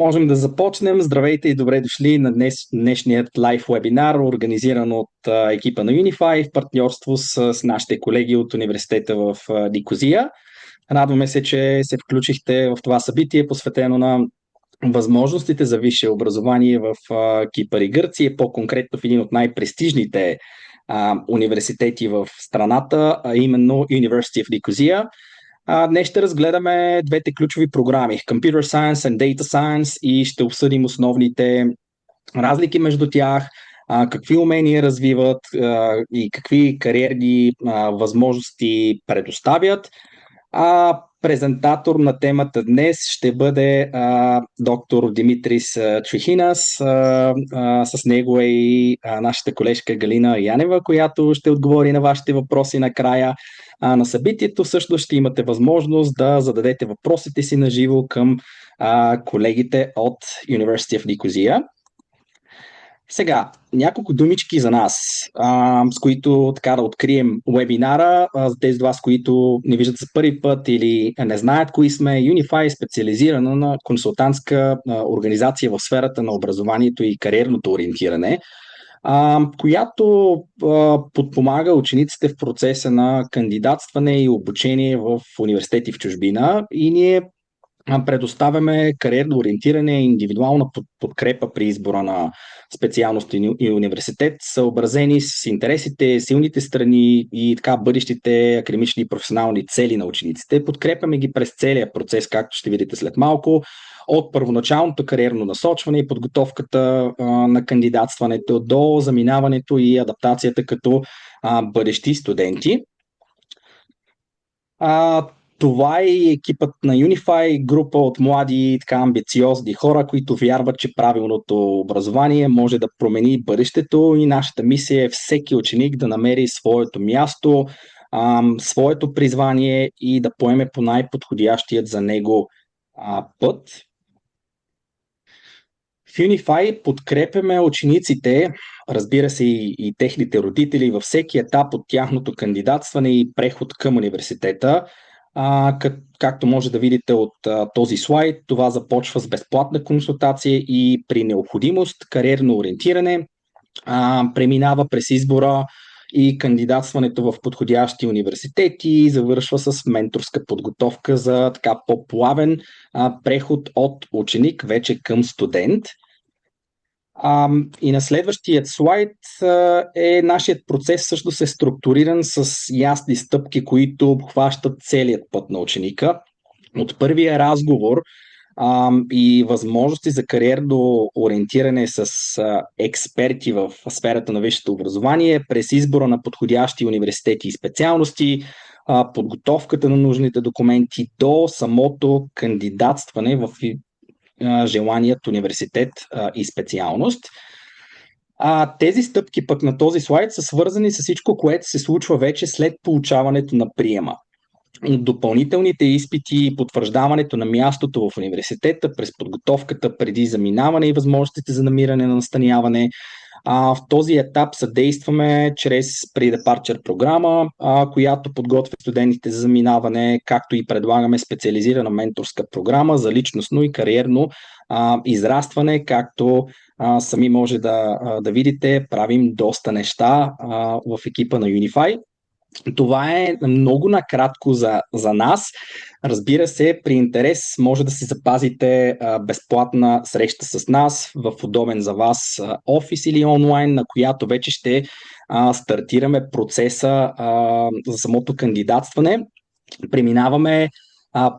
Можем да започнем. Здравейте и добре дошли на днешният лайв вебинар, организиран от екипа на Unify в партньорство с нашите колеги от университета в Никозия. Радваме се, че се включихте в това събитие, посветено на възможностите за висше образование в Кипър и Гърция, по-конкретно в един от най-престижните университети в страната, а именно University of Nicosia. Днес ще разгледаме двете ключови програми Computer Science and Data Science и ще обсъдим основните разлики между тях, какви умения развиват и какви кариерни възможности предоставят. Презентатор на темата днес ще бъде доктор Димитрис Трихинас. С него е и нашата колежка Галина Янева, която ще отговори на вашите въпроси накрая на събитието. Също ще имате възможност да зададете въпросите си на живо към колегите от University of Nicosia. Сега, няколко думички за нас, с които така да открием вебинара. За тези от вас, които не виждат за първи път или не знаят кои сме, Unify е специализирана на консултантска организация в сферата на образованието и кариерното ориентиране, която подпомага учениците в процеса на кандидатстване и обучение в университети в чужбина, и ние предоставяме кариерно ориентиране и индивидуална подкрепа при избора на специалност и университет, съобразени с интересите, силните страни и така бъдещите академични и професионални цели на учениците. Подкрепяме ги през целия процес, както ще видите след малко, от първоначалното кариерно насочване и подготовката на кандидатстването до заминаването и адаптацията като бъдещи студенти. Това е екипът на Unify, група от млади, така амбициозни хора, които вярват, че правилното образование може да промени бъдещето, и нашата мисия е всеки ученик да намери своето място, своето призвание и да поеме по най-подходящият за него път. В Unify подкрепяме учениците, разбира се и техните родители, във всеки етап от тяхното кандидатстване и преход към университета. Както може да видите от този слайд, това започва с безплатна консултация и при необходимост кариерно ориентиране, преминава през избора и кандидатстването в подходящи университети и завършва с менторска подготовка за така по-плавен преход от ученик вече към студент. И на следващият слайд нашият процес също е структуриран с ясни стъпки, които обхващат целият път на ученика. От първия разговор и възможности за кариерно ориентиране с експерти в сферата на висшето образование, през избора на подходящи университети и специалности, подготовката на нужните документи до самото кандидатстване в желаният университет и специалност. Тези стъпки пък на този слайд са свързани с всичко, което се случва вече след получаването на приема. Допълнителните изпити и потвърждаването на мястото в университета през подготовката преди заминаване и възможностите за намиране на настаняване. В този етап съдействаме чрез Pre-Departure програма, която подготвя студентите за заминаване, както и предлагаме специализирана менторска програма за личностно и кариерно израстване, както сами може да видите, правим доста неща в екипа на Unify. Това е много накратко за нас. Разбира се, при интерес може да си запазите безплатна среща с нас в удобен за вас офис или онлайн, на която вече ще стартираме процеса за самото кандидатстване. Преминаваме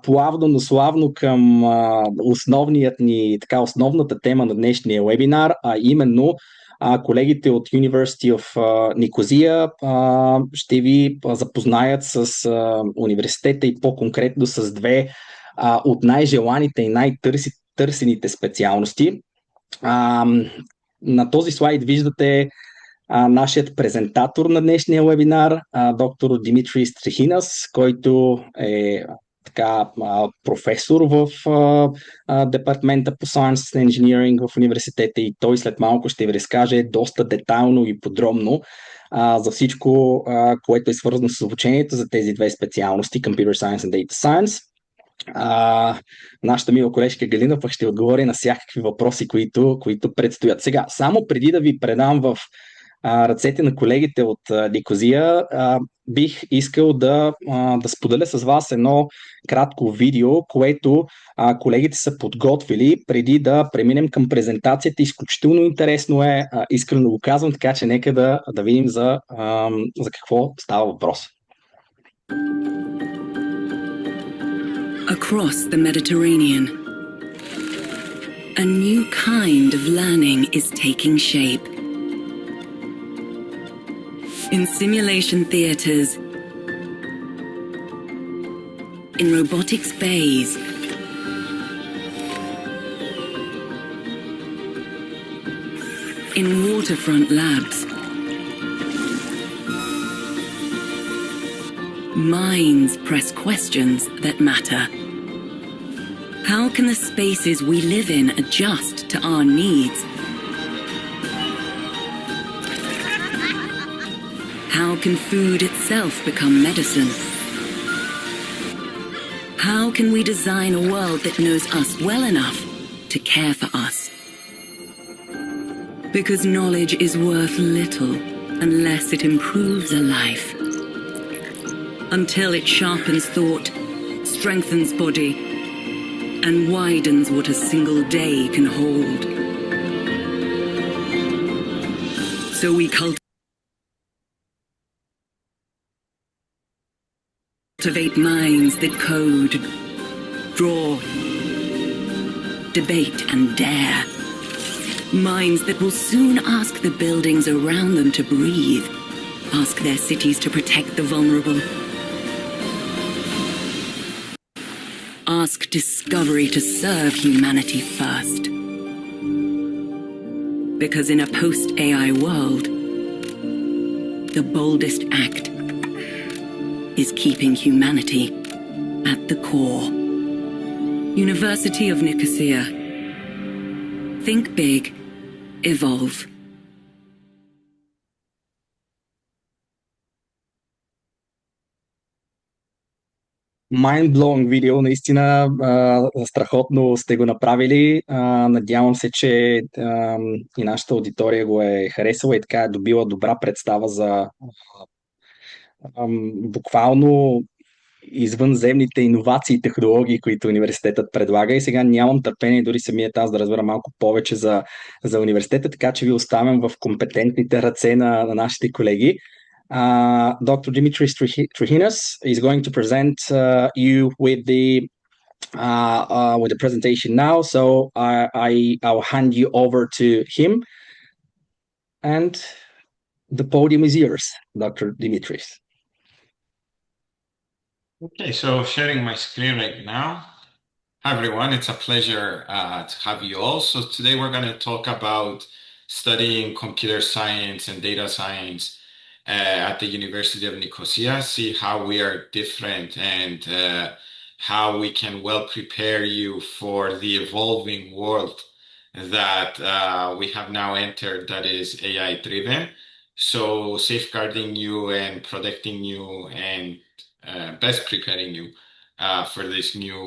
плавно, но славно към основната тема на днешния вебинар, а именно колегите от University of Nicosia ще ви запознаят с университета и по-конкретно с две от най-желаните и най-търсените специалности. На този слайд виждате нашият презентатор на днешния вебинар, доктор Димитрис Трихинас, който е професор в департамента по Science and Engineering в университета, и той след малко ще ви разкаже доста детайлно и подробно за всичко, което е свързано с обучението за тези две специалности Computer Science and Data Science. А, нашата мила колежка Галина пък ще отговори на всякакви въпроси, които предстоят. Сега, само преди да ви предам в ръцете на колегите от Никозия, бих искал да споделя с вас едно кратко видео, което колегите са подготвили преди да преминем към презентацията. Изключително интересно е, искрено го казвам, така че нека да видим за какво става въпрос. Across the Mediterranean, a new kind of learning is taking shape. In simulation theatres, in robotics bays, in waterfront labs, minds press questions that matter. How can the spaces we live in adjust to our needs? How can food itself become medicine? How can we design a world that knows us well enough to care for us? Because knowledge is worth little unless it improves a life. Until it sharpens thought, strengthens body, and widens what a single day can hold. So we cultivate minds that code, draw, debate, and dare. Minds that will soon ask the buildings around them to breathe, ask their cities to protect the vulnerable. Ask discovery to serve humanity first. Because in a post-AI world, the boldest act is keeping humanity at the core. University of Nicosia. Think big, evolve. Mind-blowing видео, наистина страхотно сте го направили. Надявам се, че и нашата аудитория го е харесала и така е добила добра представа за буквално извънземните иновации и технологии, които университетът предлага. И сега нямам търпение дори самият аз да разбера малко повече за университета, така че ви оставям в компетентните ръце на нашите колеги. Dr. Dimitris Trihinas is going to present you with the presentation now. So I'll hand you over to him, and the podium is yours, Dr. Dimitris. Okay, so sharing my screen right now. Hi everyone, it's a pleasure to have you all. So today we're going to talk about studying computer science and data science at the University of Nicosia, see how we are different and how we can well prepare you for the evolving world that we have now entered that is AI driven. So safeguarding you and protecting you and best preparing you for this new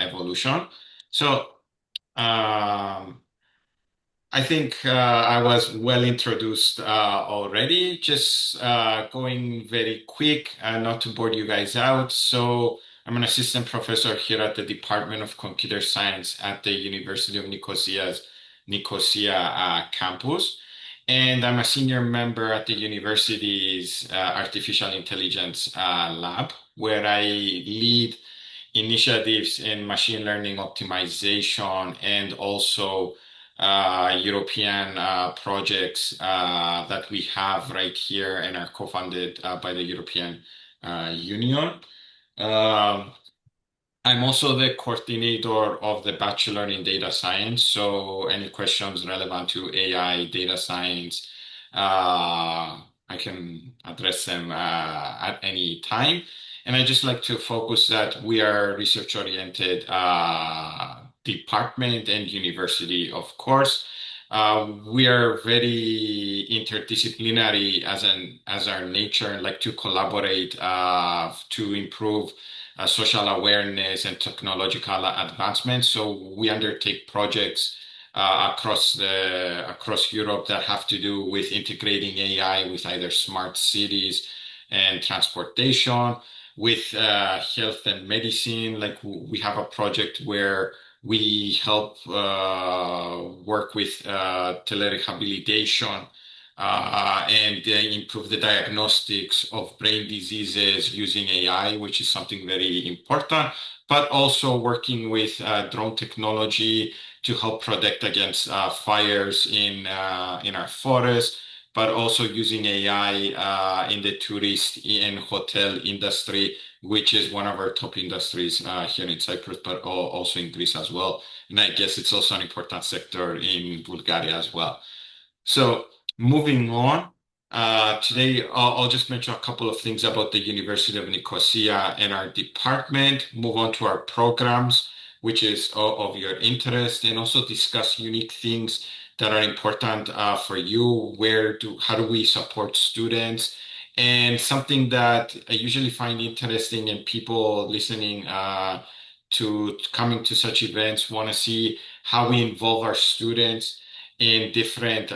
evolution. So I think I was well introduced already. Just going very quick, not to bore you guys out. So I'm an assistant professor here at the Department of Computer Science at the University of Nicosia's Nicosia campus. And I'm a senior member at the university's artificial intelligence lab, where I lead initiatives in machine learning optimization and also European projects that we have right here and are co-funded by the European Union. I'm also the coordinator of the Bachelor in Data Science, so any questions relevant to AI, data science, I can address them at any time. And I just like to focus that we are research-oriented department and university, of course. We are very interdisciplinary as our nature and like to collaborate to improve social awareness and technological advancement. So we undertake projects across Europe that have to do with integrating AI with either smart cities and transportation, with health and medicine. Like we have a project where we help work with telerehabilitation and improve the diagnostics of brain diseases using AI, which is something very important, but also working with drone technology to help protect against fires in our forests, but also using AI in the tourist and hotel industry, which is one of our top industries here in Cyprus, but also in Greece as well. And I guess it's also an important sector in Bulgaria as well. So moving on, today I'll just mention a couple of things about the University of Nicosia and our department, move on to our programs, which is of your interest, and also discuss unique things that are important for you. How do we support students? And something that I usually find interesting and people listening to coming to such events want to see how we involve our students in different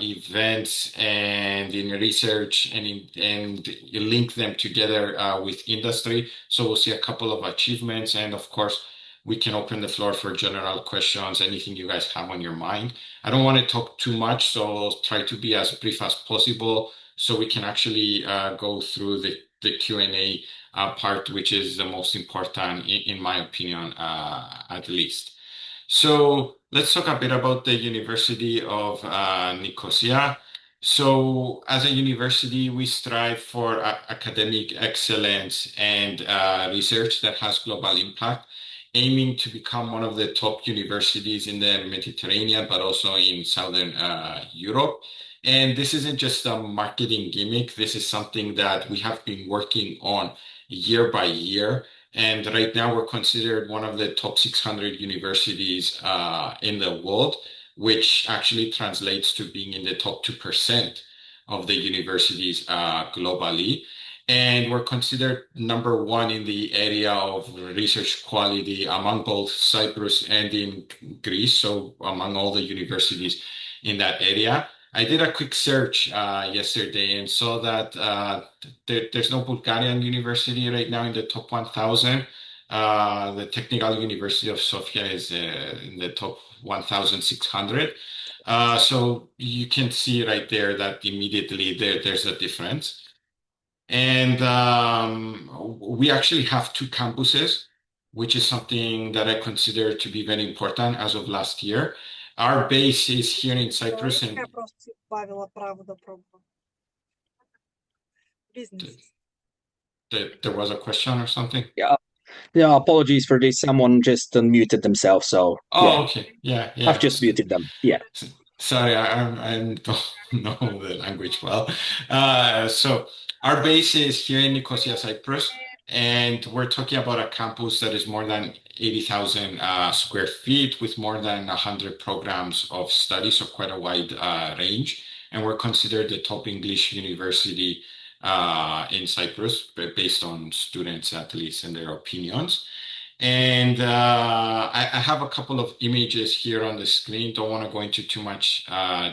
events and in research and link them together with industry. So we'll see a couple of achievements, and of course, we can open the floor for general questions, anything you guys have on your mind. I don't want to talk too much, so I'll try to be as brief as possible so we can actually go through the Q&A part, which is the most important, in my opinion, at least. So let's talk a bit about the University of Nicosia. So as a university, we strive for academic excellence and research that has global impact, aiming to become one of the top universities in the Mediterranean, but also in Southern Europe. And this isn't just a marketing gimmick. This is something that we have been working on year by year. And right now, we're considered one of the top 600 universities in the world, which actually translates to being in the top 2% of the universities globally. And we're considered number one in the area of research quality among both Cyprus and in Greece, so among all the universities in that area. I did a quick search yesterday and saw that there's no Bulgarian university right now in the top 1,000. The Technical University of Sofia is in the top 1,600. So you can see right there that immediately there's a difference. And we actually have two campuses, which is something that I consider to be very important as of last year. Our base is here in Cyprus, and there was a question or something. Yeah, apologies for this. Someone just unmuted themselves, so Oh, okay. Yeah. I've just muted them. Yeah. Sorry, I don't know the language well. So our base is here in Nicosia, Cyprus, and we're talking about a campus that is more than 80,000 square feet with more than 100 programs of study, so quite a wide range. And we're considered the top English university in Cyprus, based on students at least and their opinions. And I have a couple of images here on the screen. Don't want to go into too much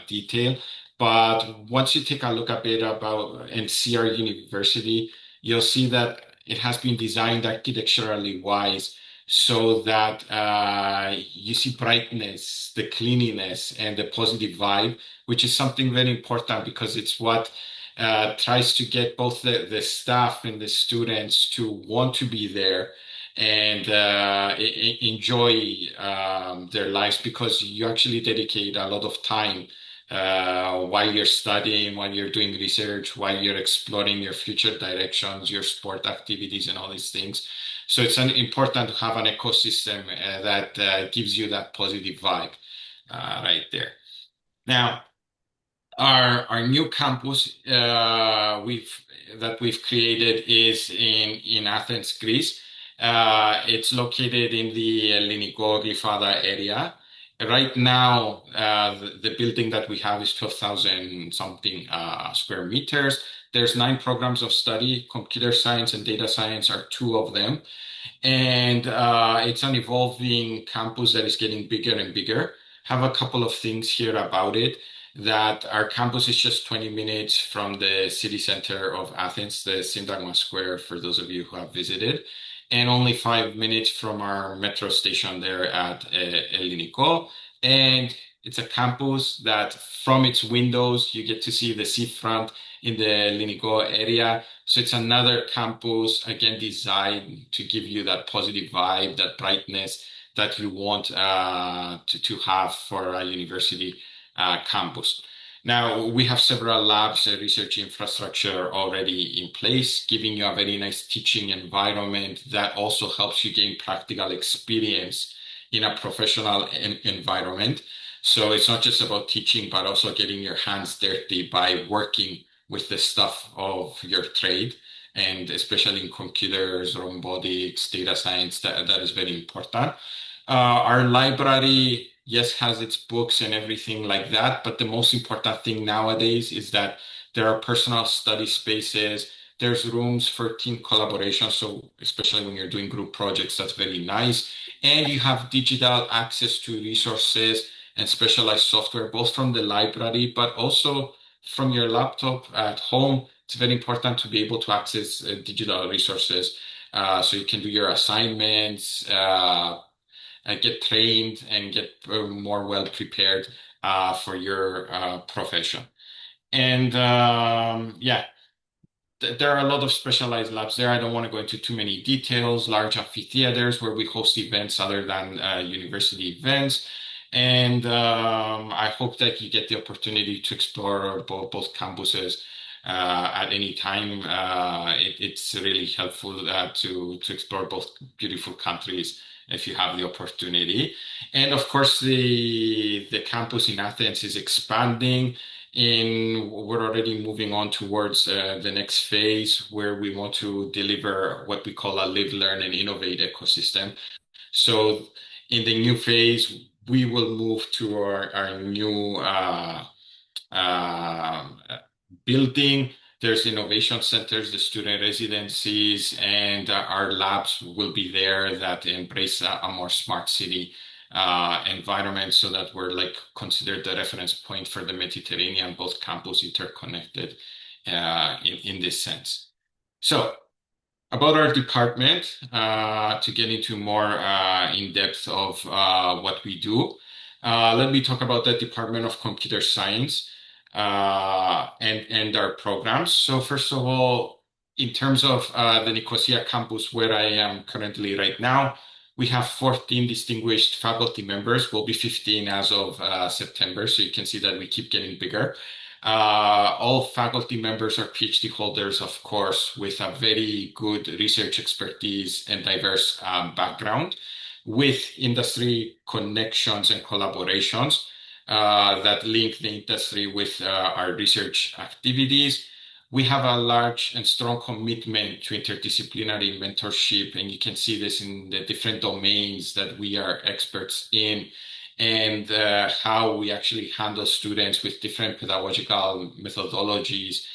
detail, but once you take a look a bit about and see our university, you'll see that it has been designed architecturally wise so that you see brightness, the cleanliness, and the positive vibe, which is something very important because it's what tries to get both the staff and the students to want to be there and enjoy their lives, because you actually dedicate a lot of time while you're studying, while you're doing research, while you're exploring your future directions, your sport activities, and all these things. So it's important to have an ecosystem that gives you that positive vibe right there. Now, our new campus we've created is in Athens, Greece. It's located in the Elliniko-Glyfada area. Right now, the building that we have is 12,000 something square meters. There's 9 programs of study. Computer science and data science are 2 of them. And it's an evolving campus that is getting bigger and bigger. Have a couple of things here about it. That our campus is just 20 minutes from the city center of Athens, the Syntagma Square, for those of you who have visited, and only 5 minutes from our metro station there at Elliniko. And it's a campus that from its windows, you get to see the seafront in the Elliniko area. So it's another campus, again, designed to give you that positive vibe, that brightness that you want to have for a university campus. Now, we have several labs and research infrastructure already in place, giving you a very nice teaching environment that also helps you gain practical experience in a professional environment. So it's not just about teaching, but also getting your hands dirty by working with the stuff of your trade, and especially in computers, robotics, data science, that is very important. Our library, yes, has its books and everything like that, but the most important thing nowadays is that there are personal study spaces. There's rooms for team collaboration, so especially when you're doing group projects, that's very nice. And you have digital access to resources and specialized software, both from the library, but also from your laptop at home. It's very important to be able to access digital resources so you can do your assignments, get trained, and get more well prepared for your profession. And yeah, there are a lot of specialized labs there. I don't want to go into too many details. Large amphitheaters where we host events other than university events. And I hope that you get the opportunity to explore both campuses at any time. It's really helpful to explore both beautiful countries if you have the opportunity. And of course, the campus in Athens is expanding. We're already moving on towards the next phase where we want to deliver what we call a live, learn, and innovate ecosystem. So in the new phase, we will move to our new building. There's innovation centers, the student residencies, and our labs will be there that embrace a more smart city environment, so that we're like considered the reference point for the Mediterranean, both campus interconnected in this sense. So about our department, to get into more in depth of what we do, let me talk about the Department of Computer Science and our programs. So first of all, in terms of the Nicosia campus where I am currently right now, we have 14 distinguished faculty members. We'll be 15 as of September, so you can see that we keep getting bigger. All faculty members are PhD holders, of course, with a very good research expertise and diverse background, with industry connections and collaborations that link the industry with our research activities. We have a large and strong commitment to interdisciplinary mentorship, and you can see this in the different domains that we are experts in, and how we actually handle students with different pedagogical methodologies.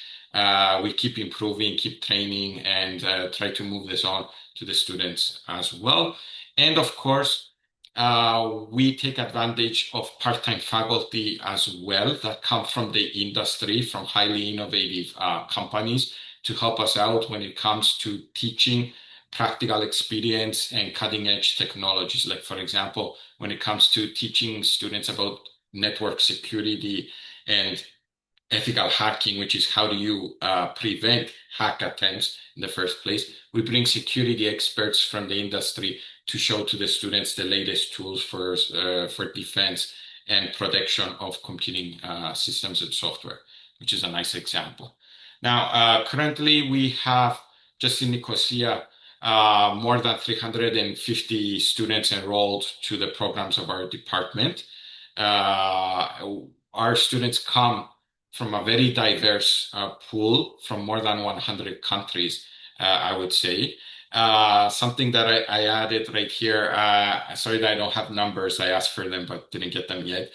We keep improving, keep training, and try to move this on to the students as well. And of course, we take advantage of part-time faculty as well that come from the industry, from highly innovative companies, to help us out when it comes to teaching practical experience and cutting-edge technologies. Like, for example, when it comes to teaching students about network security and ethical hacking, which is how do you prevent hack attempts in the first place, we bring security experts from the industry to show to the students the latest tools for defense and protection of computing systems and software, which is a nice example. Now, currently we have, just in Nicosia, more than 350 students enrolled to the programs of our department. Our students come from a very diverse pool from more than 100 countries, I would say. Something that I added right here, sorry that I don't have numbers. I asked for them, but didn't get them yet.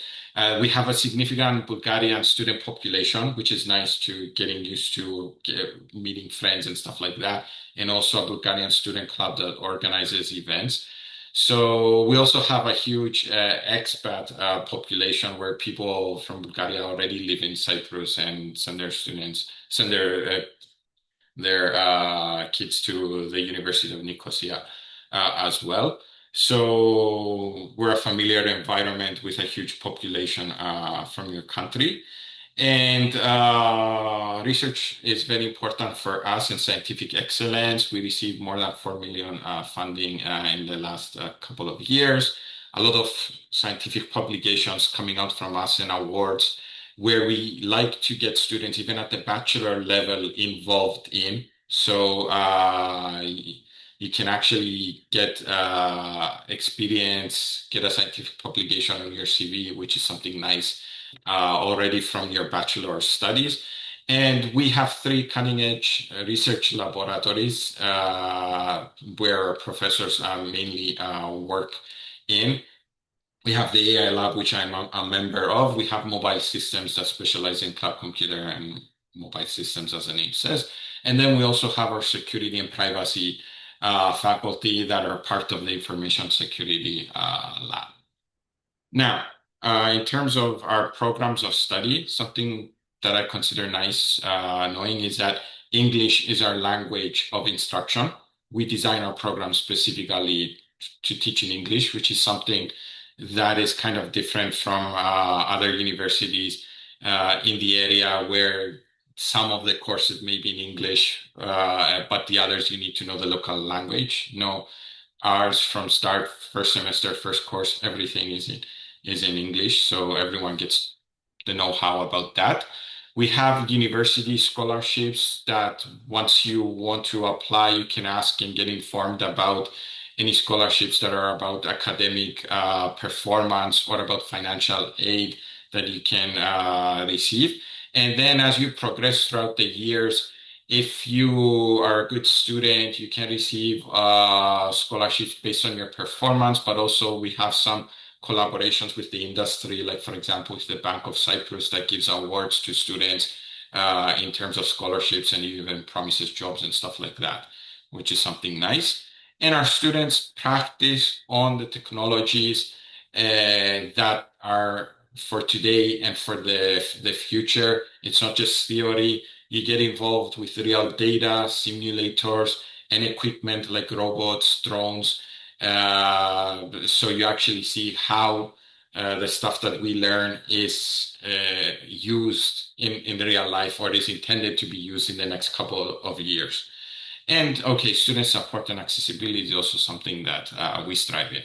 We have a significant Bulgarian student population, which is nice to getting used to meeting friends and stuff like that. And also a Bulgarian student club that organizes events. So we also have a huge expat population where people from Bulgaria already live in Cyprus and send their kids to the University of Nicosia as well. So we're a familiar environment with a huge population from your country. And research is very important for us in scientific excellence. We received more than 4 million funding in the last couple of years. A lot of scientific publications coming out from us and awards where we like to get students, even at the bachelor level, involved in. So you can actually get experience, get a scientific publication on your CV, which is something nice already from your bachelor studies. And we have 3 cutting-edge research laboratories where professors mainly work in. We have the AI lab, which I'm a member of. We have mobile systems that specialize in cloud computer and mobile systems, as the name says. And then we also have our security and privacy faculty that are part of the information security lab. Now, in terms of our programs of study, something that I consider nice knowing is that English is our language of instruction. We design our program specifically to teach in English, which is something that is kind of different from other universities in the area where some of the courses may be in English, but the others you need to know the local language. No, ours from start, first semester, first course, everything is in English, so everyone gets the know-how about that. We have university scholarships that once you want to apply, you can ask and get informed about any scholarships that are about academic performance or about financial aid that you can receive. And then as you progress throughout the years, if you are a good student, you can receive scholarships based on your performance, but also we have some collaborations with the industry, like for example, with the Bank of Cyprus that gives awards to students in terms of scholarships and even promises jobs and stuff like that, which is something nice. And our students practice on the technologies that are for today and for the future. It's not just theory. You get involved with real data, simulators, and equipment like robots, drones. So you actually see how the stuff that we learn is used in real life or is intended to be used in the next couple of years. And okay, student support and accessibility is also something that we strive in.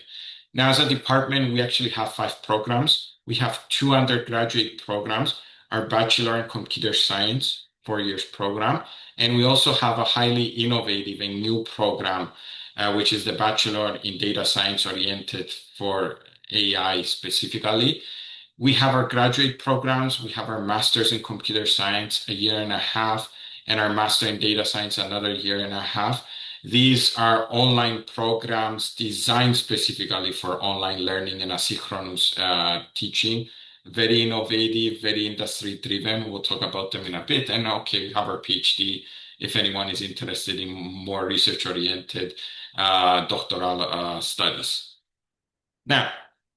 Now, as a department, we actually have 5 programs. We have 2 undergraduate programs, our Bachelor in Computer Science, 4 years program. And we also have a highly innovative and new program, which is the Bachelor in Data Science oriented for AI specifically. We have our graduate programs. We have our Masters in Computer Science, 1.5 years, and our Master in Data Science, another 1.5 years. These are online programs designed specifically for online learning and asynchronous teaching. Very innovative, very industry driven. We'll talk about them in a bit. And okay, we have our PhD if anyone is interested in more research oriented doctoral studies. Now,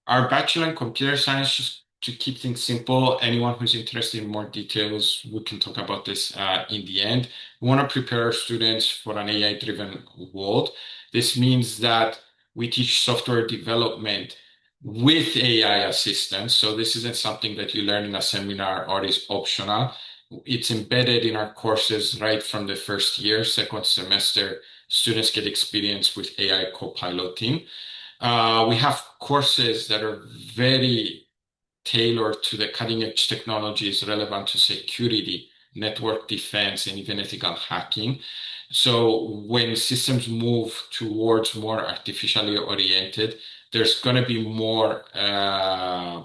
our Bachelor in Computer Science, just to keep things simple, anyone who's interested in more details, we can talk about this in the end. We want to prepare our students for an AI-driven world. This means that we teach software development with AI assistance. So this isn't something that you learn in a seminar or is optional. It's embedded in our courses right from the first year, second semester. Students get experience with AI co-piloting. We have courses that are very tailored to the cutting edge technologies relevant to security, network defense, and even ethical hacking. So when systems move towards more artificially oriented, there's going to be more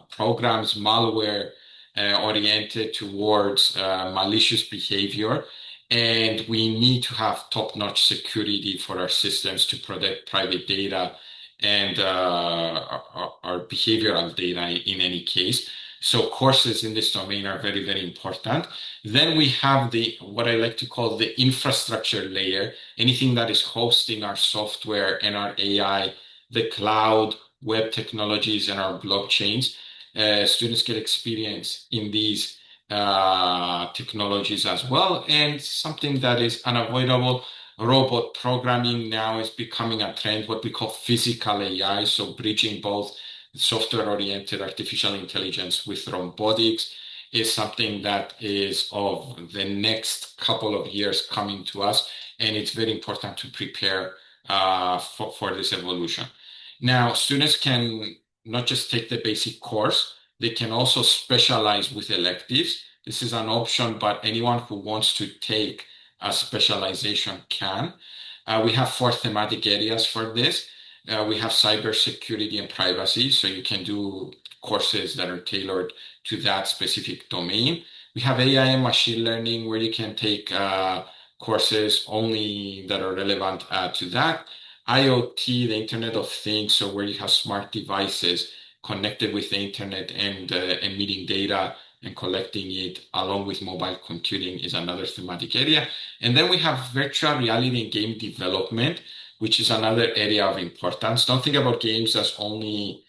programs, malware oriented towards malicious behavior. And we need to have top-notch security for our systems to protect private data and our behavioral data in any case. So courses in this domain are very, very important. Then we have what I like to call the infrastructure layer, anything that is hosting our software and our AI, the cloud, web technologies, and our blockchains. Students get experience in these technologies as well. And something that is unavoidable, robot programming now is becoming a trend, what we call physical AI. So bridging both software-oriented artificial intelligence with robotics is something that is of the next couple of years coming to us. And it's very important to prepare for this evolution. Now, students can not just take the basic course, they can also specialize with electives. This is an option, but anyone who wants to take a specialization can. We have 4 thematic areas for this. We have cybersecurity and privacy, so you can do courses that are tailored to that specific domain. We have AI and machine learning, where you can take courses only that are relevant to that. IoT, the Internet of Things, so where you have smart devices connected with the internet and emitting data and collecting it along with mobile computing is another thematic area. And then we have virtual reality and game development, which is another area of importance. Don't think about games as only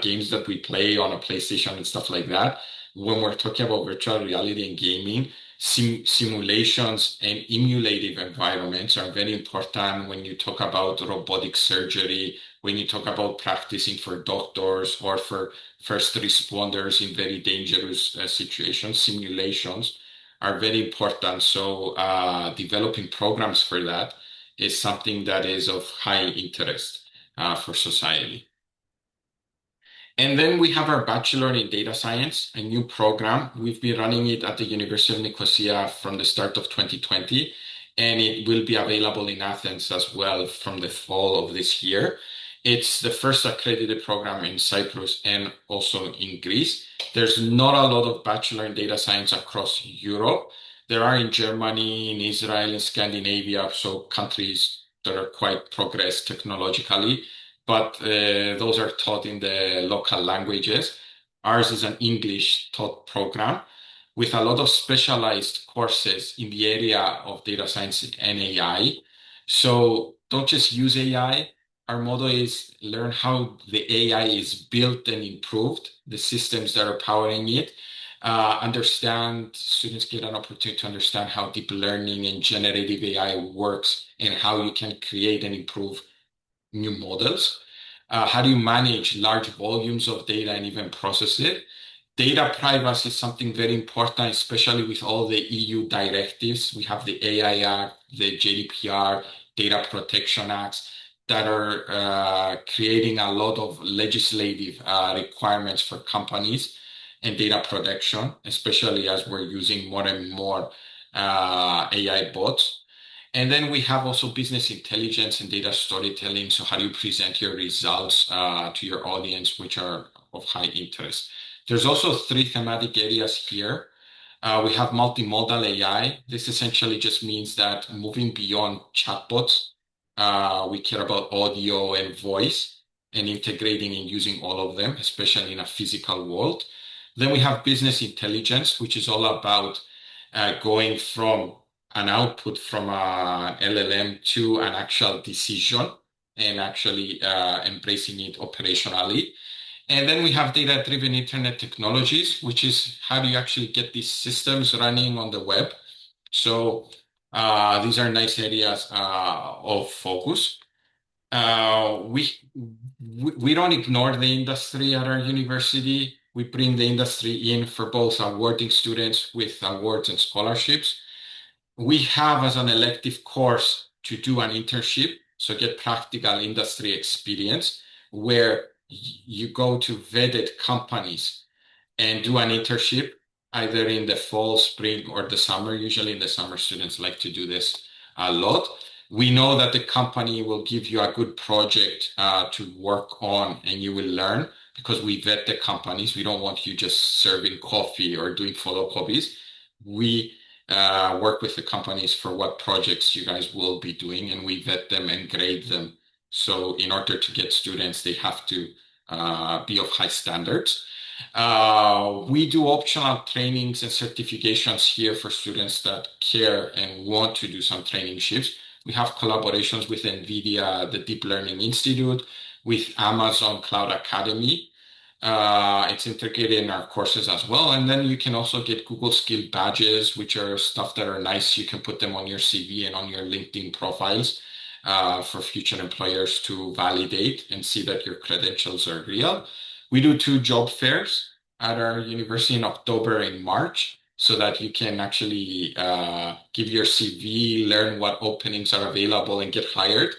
games that we play on a PlayStation and stuff like that. When we're talking about virtual reality and gaming, simulations and emulative environments are very important when you talk about robotic surgery, when you talk about practicing for doctors or for first responders in very dangerous situations. Simulations are very important. So developing programs for that is something that is of high interest for society. And then we have our Bachelor in Data Science, a new program. We've been running it at the University of Nicosia from the start of 2020, and it will be available in Athens as well from the fall of this year. It's the first accredited program in Cyprus and also in Greece. There's not a lot of Bachelor in Data Science across Europe. There are in Germany, in Israel, in Scandinavia, so countries that are quite progressed technologically, but those are taught in the local languages. Ours is an English taught program with a lot of specialized courses in the area of data science and AI. So don't just use AI. Our motto is learn how the AI is built and improved, the systems that are powering it. Students get an opportunity to understand how deep learning and generative AI works and how you can create and improve new models. How do you manage large volumes of data and even process it? Data privacy is something very important, especially with all the EU directives. We have the AI Act, the GDPR, Data Protection Acts that are creating a lot of legislative requirements for companies and data protection, especially as we're using more and more AI bots. And then we have also business intelligence and data storytelling. So how do you present your results to your audience, which are of high interest? There's also 3 thematic areas here. We have multimodal AI. This essentially just means that moving beyond chatbots, we care about audio and voice and integrating and using all of them, especially in a physical world. Then we have business intelligence, which is all about going from an output from an LLM to an actual decision and actually embracing it operationally. And then we have data-driven internet technologies, which is how do you actually get these systems running on the web. So these are nice areas of focus. We don't ignore the industry at our university. We bring the industry in for both awarding students with awards and scholarships. We have as an elective course to do an internship, so get practical industry experience, where you go to vetted companies and do an internship either in the fall, spring, or the summer. Usually in the summer, students like to do this a lot. We know that the company will give you a good project to work on and you will learn because we vet the companies. We don't want you just serving coffee or doing photocopies. We work with the companies for what projects you guys will be doing, and we vet them and grade them. So in order to get students, they have to be of high standards. We do optional trainings and certifications here for students that care and want to do some traineeships. We have collaborations with NVIDIA, the Deep Learning Institute, with Amazon Cloud Academy. It's integrated in our courses as well. And then you can also get Google Skill badges, which are stuff that are nice. You can put them on your CV and on your LinkedIn profiles for future employers to validate and see that your credentials are real. We do 2 job fairs at our university in October and March so that you can actually give your CV, learn what openings are available, and get hired.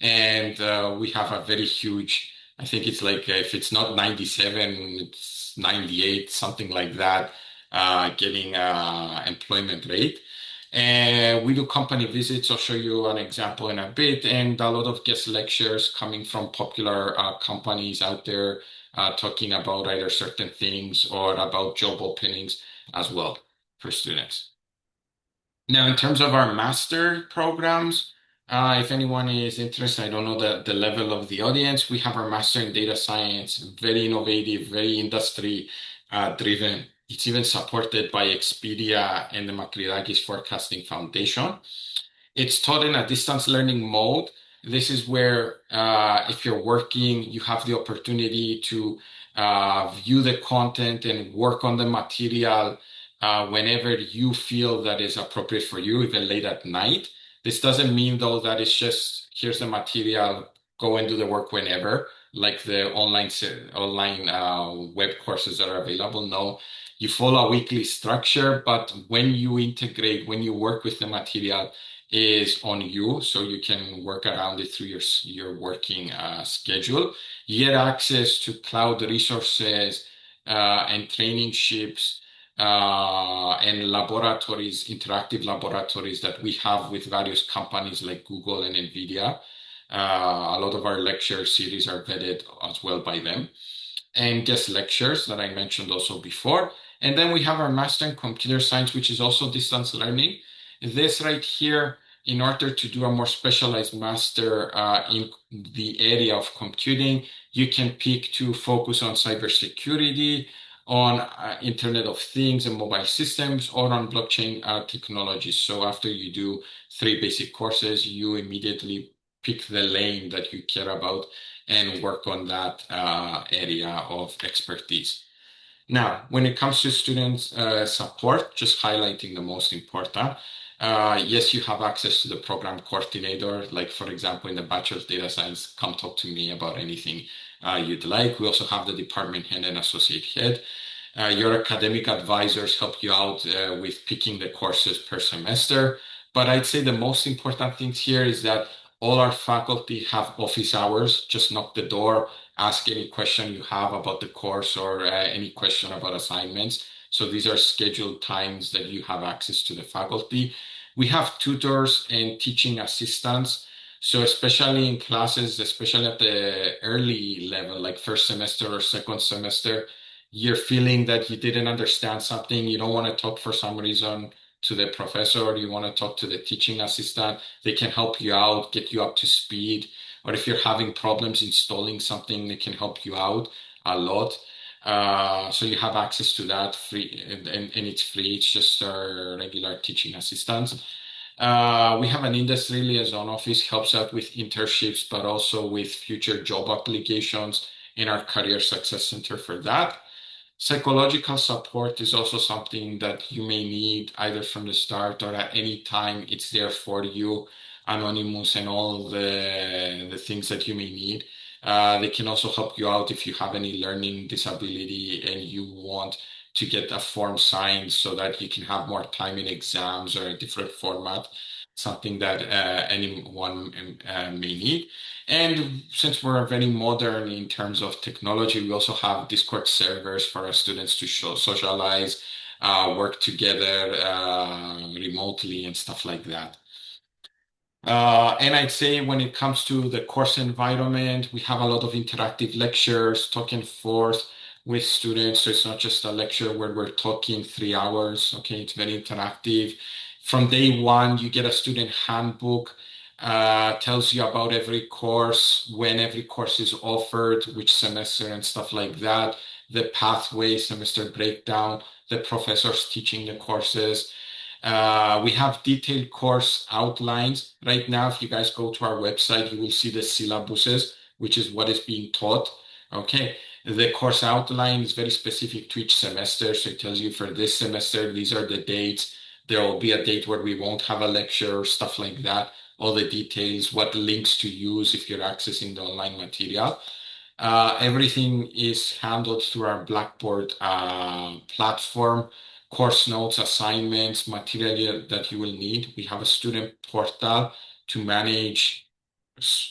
And we have a very huge, I think it's like if it's not 97, it's 98, something like that, getting employment rate. And we do company visits. I'll show you an example in a bit, and a lot of guest lectures coming from popular companies out there talking about either certain things or about job openings as well for students. Now, in terms of our master programs, if anyone is interested, I don't know the level of the audience. We have our master in data science, very innovative, very industry driven. It's even supported by Expedia and the Makridakis Forecasting Foundation. It's taught in a distance learning mode. This is where, if you're working, you have the opportunity to view the content and work on the material whenever you feel that is appropriate for you, even late at night. This doesn't mean, though, that it's just here's the material, go and do the work whenever, like the online web courses that are available. No, you follow a weekly structure, but when you integrate, when you work with the material, is on you, so you can work around it through your working schedule. You get access to cloud resources and traineeships and laboratories, interactive laboratories that we have with various companies like Google and NVIDIA. A lot of our lecture series are vetted as well by them. And guest lectures that I mentioned also before. And then we have our Master in Computer Science, which is also distance learning. This right here, in order to do a more specialized master in the area of computing, you can pick to focus on cybersecurity, on Internet of Things and mobile systems, or on blockchain technologies. So after you do 3 basic courses, you immediately pick the lane that you care about and work on that area of expertise. Now, when it comes to students support, just highlighting the most important, yes, you have access to the program coordinator. Like, for example, in the Bachelor of Data Science, come talk to me about anything you'd like. We also have the department head and associate head. Your academic advisors help you out with picking the courses per semester. But I'd say the most important things here is that all our faculty have office hours. Just knock the door, ask any question you have about the course or any question about assignments. So these are scheduled times that you have access to the faculty. We have tutors and teaching assistants. So especially in classes, especially at the early level, like first semester or second semester, you're feeling that you didn't understand something, you don't want to talk for some reason to the professor, or you want to talk to the teaching assistant, they can help you out, get you up to speed. Or if you're having problems installing something, they can help you out a lot. So you have access to that free, and it's free. It's just our regular teaching assistants. We have an industry liaison office, helps out with internships, but also with future job applications in our Career Success Center for that. Psychological support is also something that you may need either from the start or at any time. It's there for you, anonymous and all the things that you may need. They can also help you out if you have any learning disability and you want to get a form signed so that you can have more time in exams or a different format, something that anyone may need. And since we're very modern in terms of technology, we also have Discord servers for our students to socialize, work together remotely and stuff like that. And I'd say when it comes to the course environment, we have a lot of interactive lectures, talk and forth. with students. So it's not just a lecture where we're talking 3 hours. Okay, it's very interactive. From day one, you get a student handbook, tells you about every course, when every course is offered, which semester and stuff like that, the pathway, semester breakdown, the professors teaching the courses. We have detailed course outlines. Right now, if you guys go to our website, you will see the syllabuses, which is what is being taught. Okay. The course outline is very specific to each semester. So it tells you for this semester, these are the dates. There will be a date where we won't have a lecture or stuff like that. All the details, what links to use if you're accessing the online material. Everything is handled through our Blackboard platform, course notes, assignments, material that you will need. We have a student portal to manage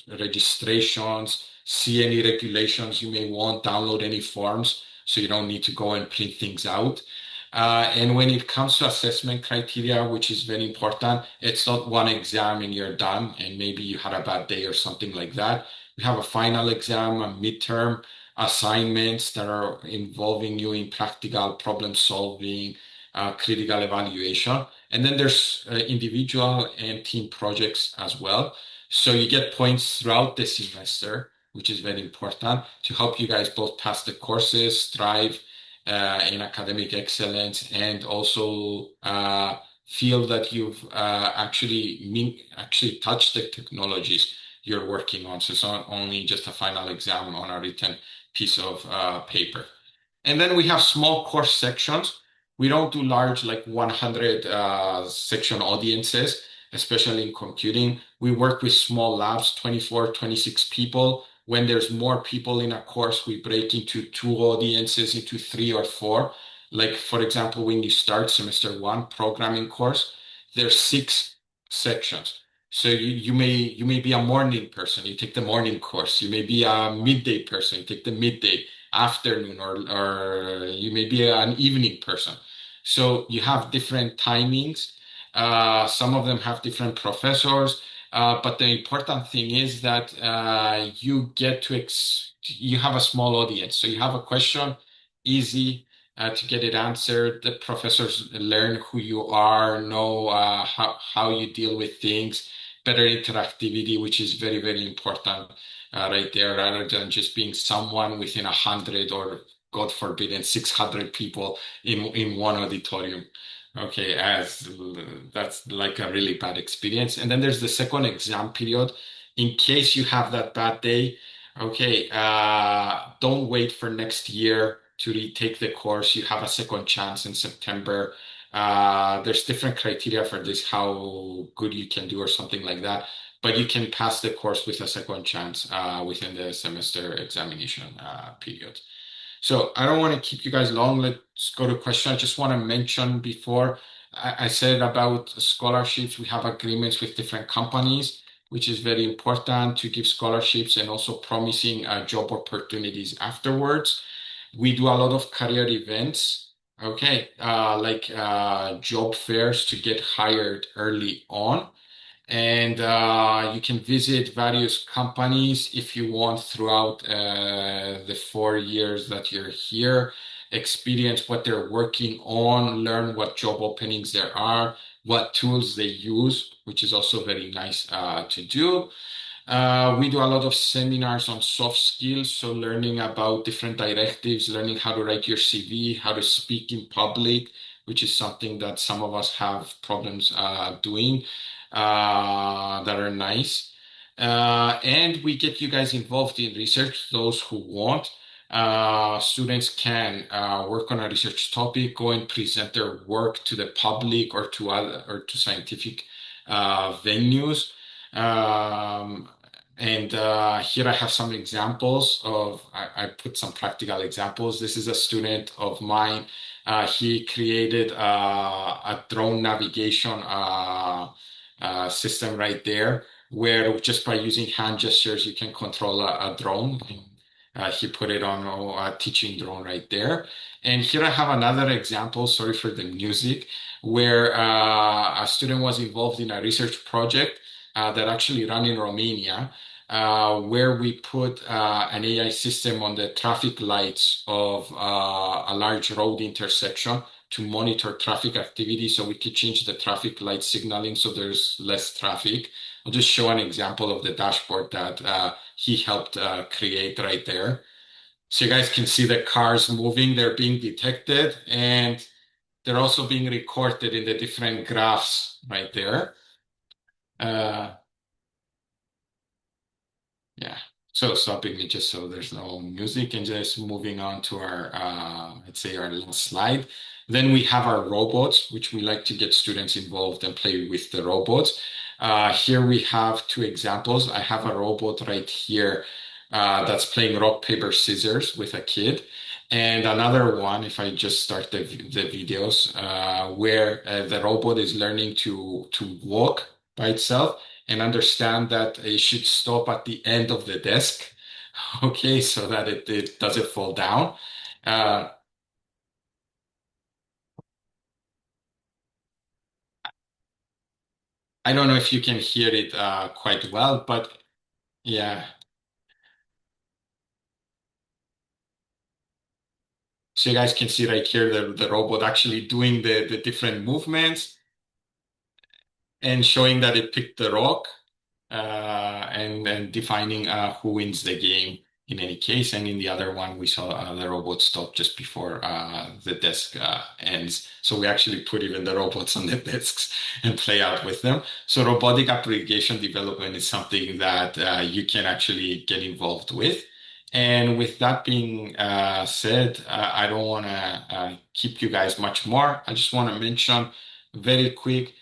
registrations, see any regulations you may want, download any forms so you don't need to go and print things out. And when it comes to assessment criteria, which is very important, it's not one exam and you're done, and maybe you had a bad day or something like that. We have a final exam, a midterm, assignments that are involving you in practical problem solving, critical evaluation. And then there's individual and team projects as well. So you get points throughout the semester, which is very important to help you guys both pass the courses, strive in academic excellence, and also feel that you've actually touched the technologies you're working on. So it's not only just a final exam on a written piece of paper. And then we have small course sections. We don't do large, like 100 section audiences, especially in computing. We work with small labs, 24, 26 people. When there's more people in a course, we break into two audiences, into three or four. Like, for example, when you start semester one programming course, there's 6 sections. So you may be a morning person, you take the morning course. You may be a midday person, you take the midday, afternoon, or you may be an evening person. So you have different timings. Some of them have different professors. But the important thing is that you get you have a small audience. So you have a question, easy to get it answered. The professors learn who you are, know how you deal with things, better interactivity, which is very, very important right there, rather than just being someone within 100 or, God forbid, 600 people in one auditorium. Okay, as that's like a really bad experience. And then there's the second exam period. In case you have that bad day, okay, don't wait for next year to retake the course. You have a second chance in September. There's different criteria for this, how good you can do or something like that. But you can pass the course with a second chance within the semester examination period. So I don't want to keep you guys long. Let's go to question. I just want to mention before I said about scholarships, we have agreements with different companies, which is very important to give scholarships and also promising job opportunities afterwards. We do a lot of career events, okay, like job fairs to get hired early on. And you can visit various companies if you want throughout the 4 years that you're here, experience what they're working on, learn what job openings there are, what tools they use, which is also very nice to do. We do a lot of seminars on soft skills, so learning about different directives, learning how to write your CV, how to speak in public, which is something that some of us have problems doing that are nice. And we get you guys involved in research, those who want. Students can work on a research topic, go and present their work to the public or to other or to scientific venues. And here I have some examples I put some practical examples. This is a student of mine. He created a drone navigation system right there, where just by using hand gestures, you can control a drone. He put it on a teaching drone right there. And here I have another example, sorry for the music, where a student was involved in a research project that actually ran in Romania. where we put an AI system on the traffic lights of a large road intersection to monitor traffic activity so we could change the traffic light signaling so there's less traffic. I'll just show an example of the dashboard that he helped create right there. So you guys can see the cars moving, they're being detected, and they're also being recorded in the different graphs right there. Yeah. So stopping me just so there's no music and just moving on to our, let's say our last slide. Then we have our robots, which we like to get students involved and play with the robots. Here we have two examples. I have a robot right here that's playing rock, paper, scissors with a kid. And another one, if I just start the videos, where the robot is learning to walk by itself and understand that it should stop at the end of the desk, okay, so that it doesn't fall down. I don't know if you can hear it quite well, but yeah. So you guys can see right here the robot actually doing the different movements and showing that it picked the rock and defining who wins the game in any case. And in the other one, we saw the robot stop just before the desk ends. So we actually put even the robots on the desks and play out with them. So robotic application development is something that you can actually get involved with. And with that being said, I don't want to keep you guys much more. I just want to mention very quick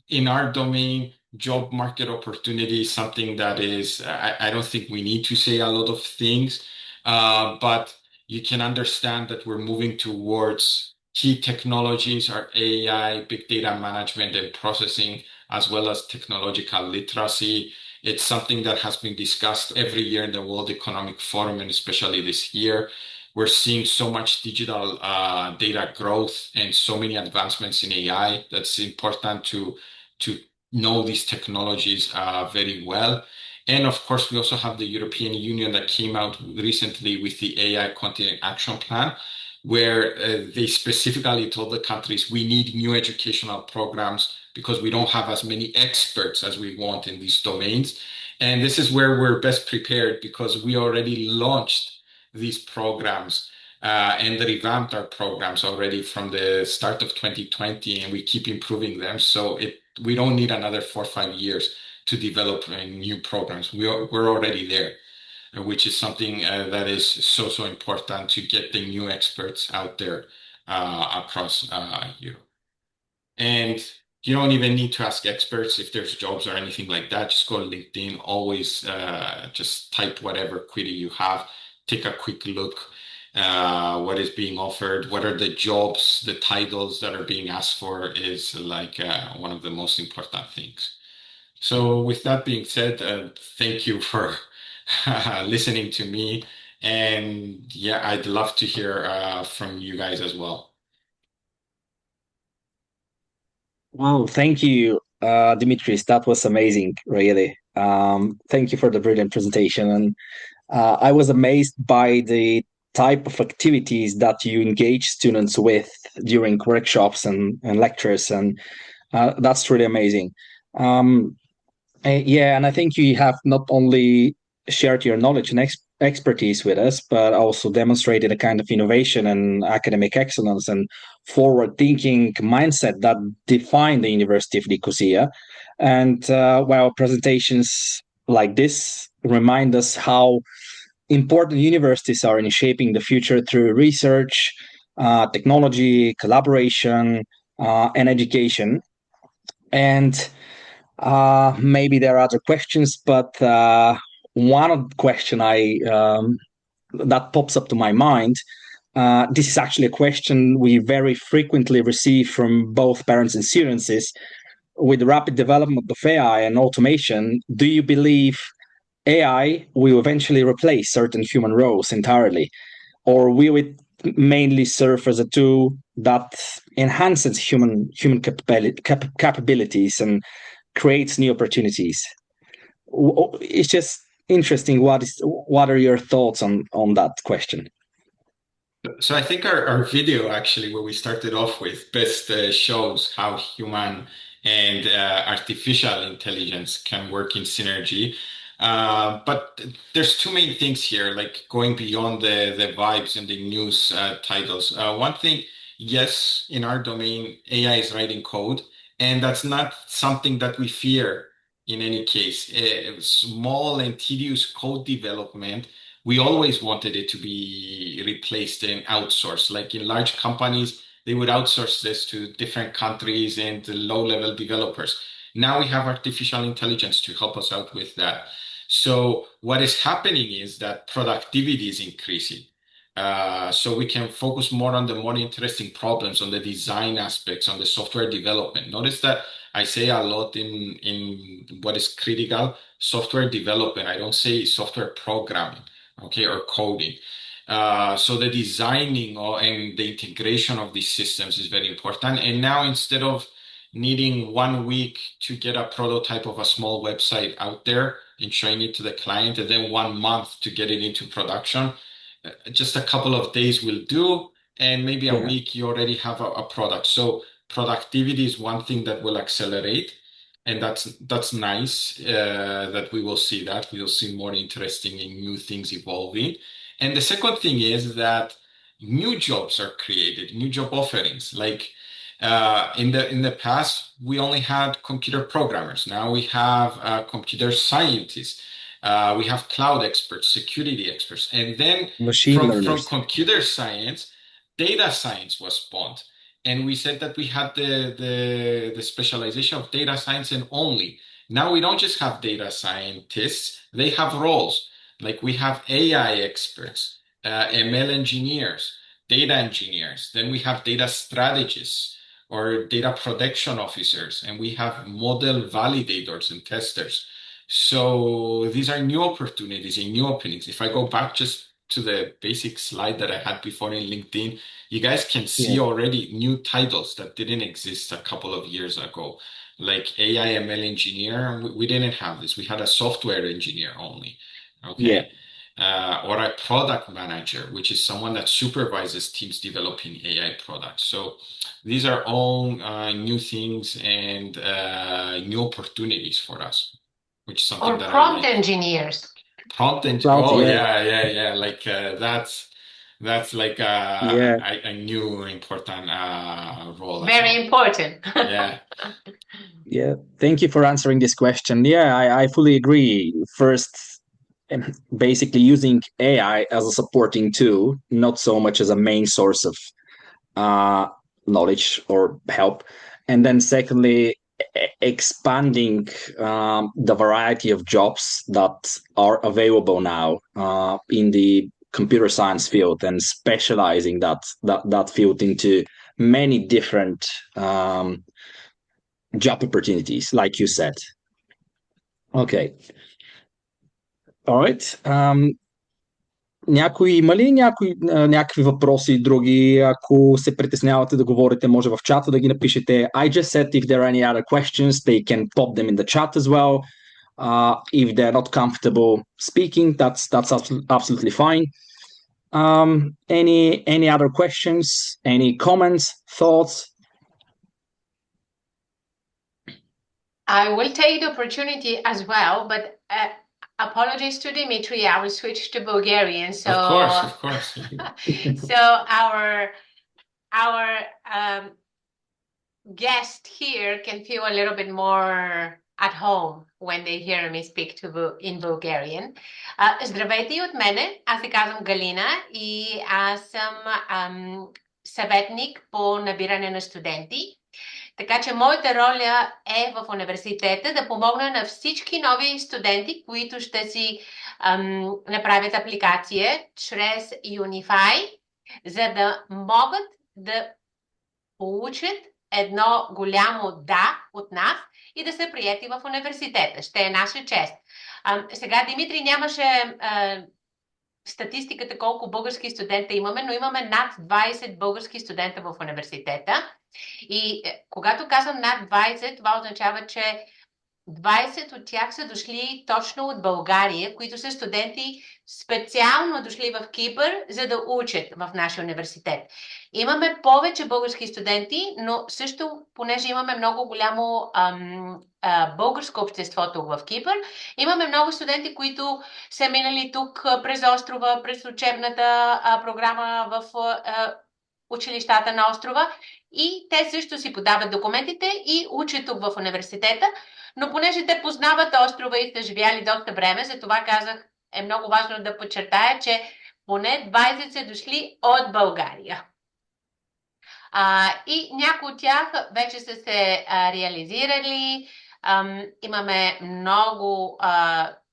in our domain, job market opportunity is something that is, I don't think we need to say a lot of things, but you can understand that we're moving towards key technologies are AI, big data management and processing, as well as technological literacy. It's something that has been discussed every year in the World Economic Forum, and especially this year. We're seeing so much digital data growth and so many advancements in AI that's important to know these technologies very well. And of course, we also have the European Union that came out recently with the AI Continent Action Plan, where they specifically told the countries we need new educational programs because we don't have as many experts as we want in these domains. And this is where we're best prepared because we already launched these programs and revamped our programs already from the start of 2020, and we keep improving them. So we don't need another 4 or 5 years to develop new programs. We're already there, which is something that is so important to get the new experts out there across Europe. And you don't even need to ask experts if there's jobs or anything like that. Just go to LinkedIn. Always just type whatever query you have. Take a quick look. What is being offered? What are the jobs, the titles that are being asked for is like one of the most important things. So with that being said, thank you for listening to me. And yeah, I'd love to hear from you guys as well. Wow, thank you, Dimitris. That was amazing, really. Thank you for the brilliant presentation. And I was amazed by the type of activities that you engage students with during workshops and lectures. And that's really amazing. Yeah, and I think you have not only shared your knowledge and expertise with us, but also demonstrated a kind of innovation and academic excellence and forward-thinking mindset that define the University of Nicosia. And while presentations like this remind us how important universities are in shaping the future through research, technology, collaboration, and education. And maybe there are other questions, but one question that pops up to my mind. This is actually a question we very frequently receive from both parents and students: is with the rapid development of AI and automation, do you believe AI will eventually replace certain human roles entirely, or will it mainly serve as a tool that enhances human capabilities and creates new opportunities? It's just interesting. What are your thoughts on that question? So I think our video actually, where we started off with, best shows how human and artificial intelligence can work in synergy. But there's two main things here, like going beyond the vibes and the news titles. One thing, yes, in our domain, AI is writing code, and that's not something that we fear in any case. Small and tedious code development, we always wanted it to be replaced and outsourced. Like in large companies, they would outsource this to different countries and low-level developers. Now we have artificial intelligence to help us out with that. So what is happening is that productivity is increasing. So we can focus more on the more interesting problems, on the design aspects, on the software development. Notice that I say a lot in what is critical, software development. I don't say software programming, okay, or coding. So the designing and the integration of these systems is very important. And now instead of needing 1 week to get a prototype of a small website out there and showing it to the client, and then 1 month to get it into production, just a couple of days will do, and maybe a Yeah. week you already have a product. So productivity is one thing that will accelerate, and that's nice that we will see that. We will see more interesting and new things evolving. And the second thing is that new jobs are created, new job offerings. Like in the past, we only had computer programmers. Now we have computer scientists. We have cloud experts, security experts, and then Machine from learners. computer science, data science was spawned. And we said that we had the specialization of data science and only. Now we don't just have data scientists, they have roles. Like we have AI experts, ML engineers, data engineers. Then we have data strategists or data protection officers, and we have model validators and testers. So these are new opportunities and new openings. If I go back just to the basic slide that I had before in LinkedIn, you guys can see Yeah. already new titles that didn't exist a couple of years ago, like AI ML engineer. We didn't have this. We had a software engineer only. Yeah. Okay. Or a product manager, which is someone that supervises teams developing AI products. So these are all new things and new opportunities for us, which is something Or that I prompt like. engineers. Prompt engine. Cloud. Oh Yeah. yeah. Like that's like Yeah. a new important role as Very well. important. Yeah. Yeah, thank you for answering this question. Yeah, I fully agree. First, basically using AI as a supporting tool, not so much as a main source of uh, knowledge or help. And then secondly, expanding the variety of jobs that are available now in the computer science field, and specializing that field into many different job opportunities, like you said. Okay. All right. Има ли някакви въпроси други? Ако се притеснявате да говорите, може в чата да ги напишете. I just said if there are any other questions, they can pop them in the chat as well. If they're not comfortable speaking, that's absolutely fine. Any other questions? Any comments? Thoughts? I will take the opportunity as well, but apologies to Dimitri, I will switch to Bulgarian. So, Of course. so our guest here can feel a little bit more at home when they hear me speak in Bulgarian. Здравейте и от мене. Аз се казвам Галина и аз съм съветник по набиране на студенти. Така че моята роля е в университета да помогна на всички нови студенти, които ще си направят апликация чрез Unify, за да могат да получат едно голямо да от нас и да са приети в университета. Ще е наша чест. Сега Димитри нямаше статистиката колко български студента имаме, но имаме над 20 български студента в университета. И когато казвам над 20, това означава, че 20 от тях са дошли точно от България, които са студенти специално дошли в Кипър, за да учат в нашия университет. Имаме повече български студенти, но също, понеже имаме много голямо българско общество тук в Кипър, имаме много студенти, които са минали тук през острова, през учебната програма в училищата на острова и те също си подават документите и учат тук в университета, но понеже те познават острова и са живяли доста време, затова казах, е много важно да подчертая, че поне 20 са дошли от България. И някои от тях вече са се реализирали. Имаме много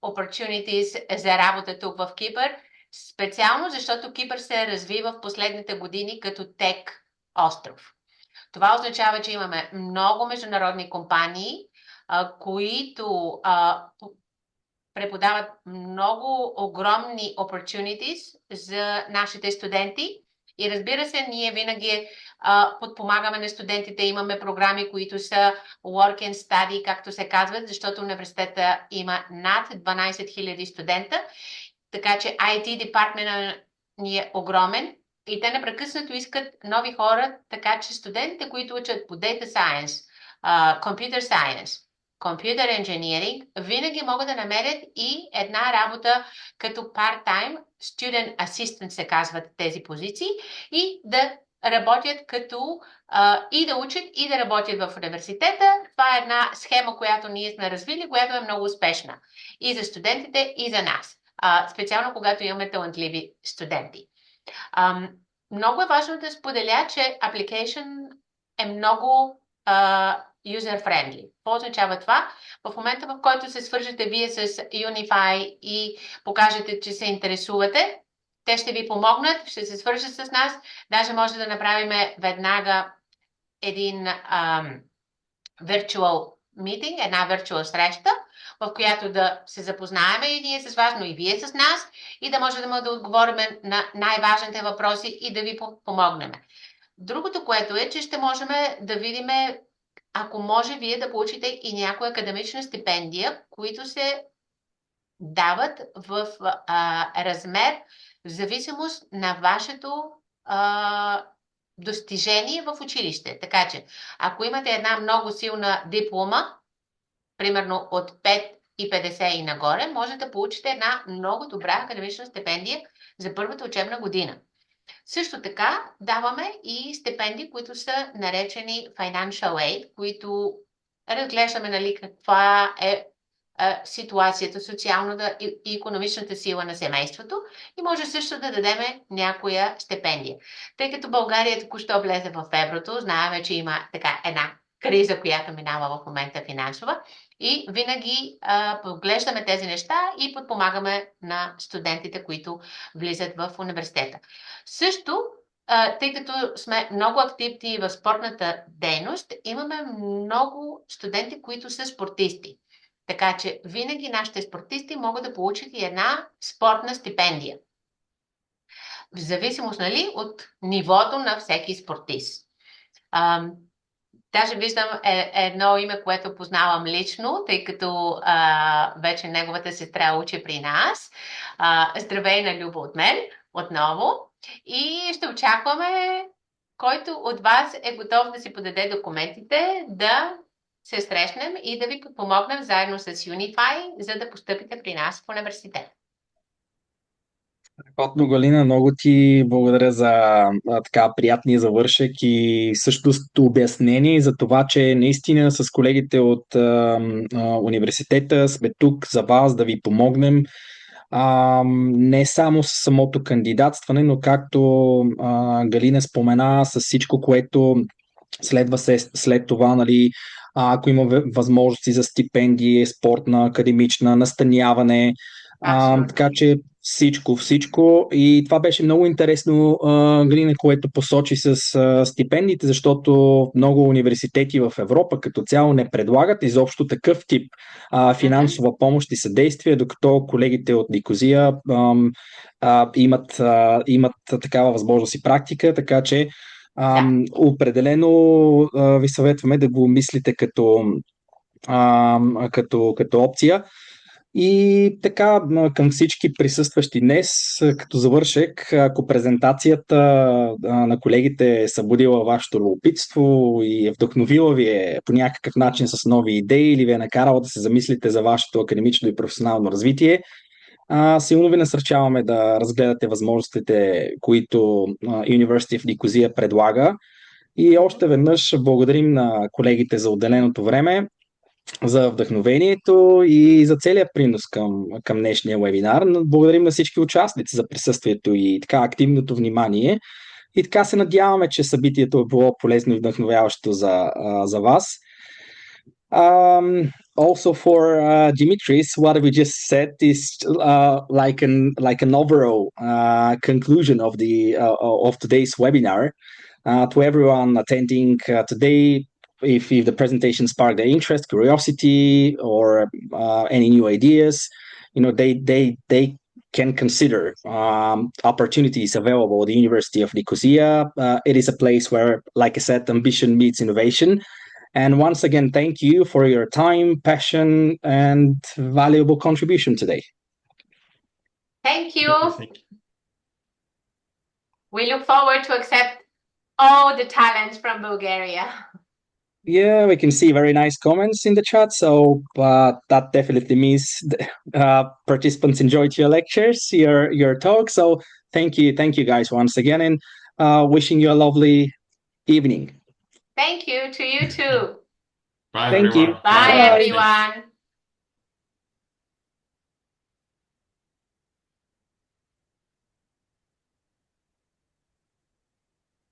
opportunities за работа тук в Кипър, специално защото Кипър се развива в последните години като тек остров. Това означава, че имаме много международни компании, които преподават много огромни opportunities за нашите студенти. И разбира се, ние винаги подпомагаме на студентите. Имаме програми, които са work and study, както се казват, защото университета има над 12 000 студента. Така че IT департментът ни е огромен и те непрекъснато искат нови хора, така че студентите, които учат по Data Science, Computer Science, Computer Engineering, винаги могат да намерят и една работа като part-time, Student Assistant се казват тези позиции, и да работят като и да учат, и да работят в университета. Това е една схема, която ние сме развили, която е много успешна и за студентите, и за нас. Специално когато имаме талантливи студенти. Много е важно да споделя, че application е много user-friendly. Какво означава това? В момента, в който се свържете вие с Unify и покажете, че се интересувате, те ще ви помогнат, ще се свържат с нас. Даже може да направим веднага един virtual meeting, една virtual среща, в която да се запознаем и ние с вас, но и вие с нас, и да можем да отговорим на най-важните въпроси и да ви помогнем. Другото, което е, че ще можем да видим, ако може вие да получите и някоя академична стипендия, които се дават в размер в зависимост на вашето достижение в училище. Така че, ако имате една много силна диплома, примерно от 5,50 и нагоре, може да получите една много добра академична стипендия за първата учебна година. Също така даваме и стипендии, които са наречени Financial Aid, които разглеждаме, нали, каква е ситуацията, социалната и икономичната сила на семейството, и може също да дадем някоя стипендия. Тъй като България току-що влезе в еврото, знаем, че има така една криза, която минава в момента финансова, и винаги поглеждаме тези неща и подпомагаме на студентите, които влизат в университета. Също, тъй като сме много активни в спортната дейност, имаме много студенти, които са спортисти. Така че винаги нашите спортисти могат да получат и една спортна стипендия. В зависимост, нали, от нивото на всеки спортист. Даже виждам едно име, което познавам лично, тъй като вече неговата сестра учи при нас. Здравей на Люба от мен отново. И ще очакваме, който от вас е готов да си подаде документите, да се срещнем и да ви помогнем заедно с Unify, за да постъпите при нас в университет. Страхотно, Галина, много ти благодаря за така приятния завършек и също обяснение за това, че наистина с колегите от университета сме тук за вас да ви помогнем. Не само с самото кандидатстване, но както Галина спомена, с всичко, което следва след това, нали, ако има възможности за стипендии, спортна, академична, настаняване, така че всичко. И това беше много интересно, Галина, което посочи с стипендиите, защото много университети в Европа като цяло не предлагат изобщо такъв тип финансова помощ и съдействие, докато колегите от Никозия имат такава възможност и практика, така че определено ви съветваме да го мислите като като опция. И така, към всички присъстващи днес, като завършек, ако презентацията на колегите е събудила вашето любопитство и е вдъхновила ви е по някакъв начин с нови идеи или ви е накарала да се замислите за вашето академично и професионално развитие, силно ви насърчаваме да разгледате възможностите, които University of Nicosia предлага. И още веднъж благодарим на колегите за отделеното време, за вдъхновението и за целият принос към днешния вебинар. Благодарим на всички участници за присъствието и така активното внимание. И така се надяваме, че събитието е било полезно и вдъхновяващо за вас. Also for Dimitris, what we just said is like an overall conclusion of today's webinar. To everyone attending today, if the presentation sparked their interest, curiosity, or any new ideas, they can consider opportunities available at the University of Nicosia. It is a place where, like I said, ambition meets innovation. And once again, thank you for your time, passion, and valuable contribution today. Thank you. We look forward to accept all the talents from Bulgaria. Yeah, we can see very nice comments in the chat. So that definitely means participants enjoyed your lectures, your talk. So thank you guys once again, and wishing you a lovely evening. Thank you to you too. Bye, Thank everyone. you. Bye, Bye. everyone.